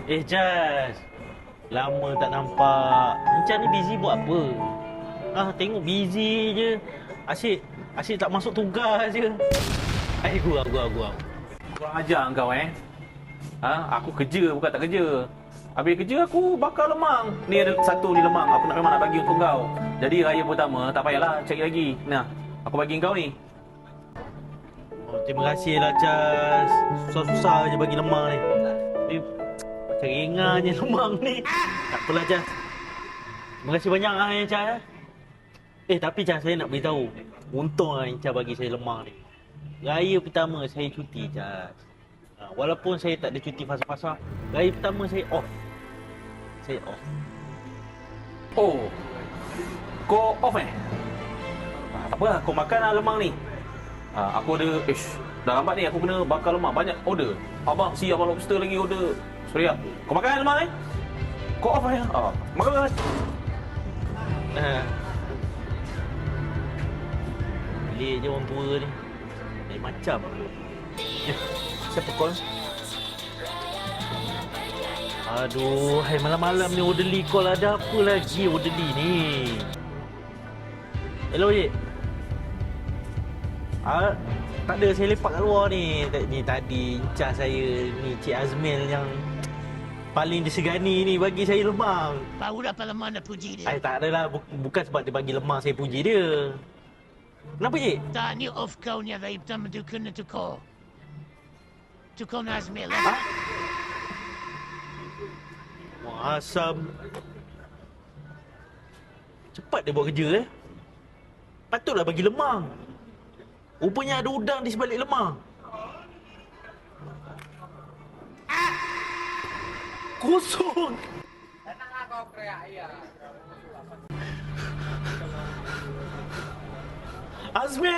Jas. Lama tak nampak. Encik ni busy buat apa? Tengok busy je. Asyik tak masuk tugas je. Gurau. Kurang ajar kau Aku kerja bukan tak kerja. Habis kerja aku bakar lemang. Ni ada satu ni lemang. Aku memang nak bagi untuk kau. Jadi raya pertama tak payahlah cari lagi. Nah, aku bagi kau ni. Terima kasih lah, Jas. Susah-susah je bagi lemang ni. Macam ringannya lemang ni. Tak apalah, Jas. Terima kasih banyak Jas. Tapi Jas, saya nak beritahu. Untung Jas bagi saya lemang ni. Raya pertama saya cuti, Jas. Walaupun saya tak ada cuti fasa-fasa, raya pertama saya off. Oh, kau off tak apa, kau makan lah lemang ni. Aku ada, dah lambat ni aku kena bakar lemang. Banyak order. Abang lobster lagi order. Sorry lah. Kau makan lemang Kau off makan. Pelik je orang tua ni. Macam siapa call? Aduh, malam-malam ni orderly call. Ada apa lagi orderly ni? Hello, Cik. Tak ada, saya lepak kat luar ni. Tadi encah saya ni, Cik Azmil yang paling disegani ni bagi saya lemang. Tahu dah lemang nak puji dia. Tak adalah, bukan sebab dia bagi lemang saya puji dia. Kenapa, Cik? Tak, ni off kau ni raya pertama tu kena tukar. Tukar Nazmil Wah, asam. Cepat dia buat kerja Patutlah bagi lemang. Rupanya ada udang di sebalik lemang. Kosong. Tenanglah kau teriak ya. Azmi!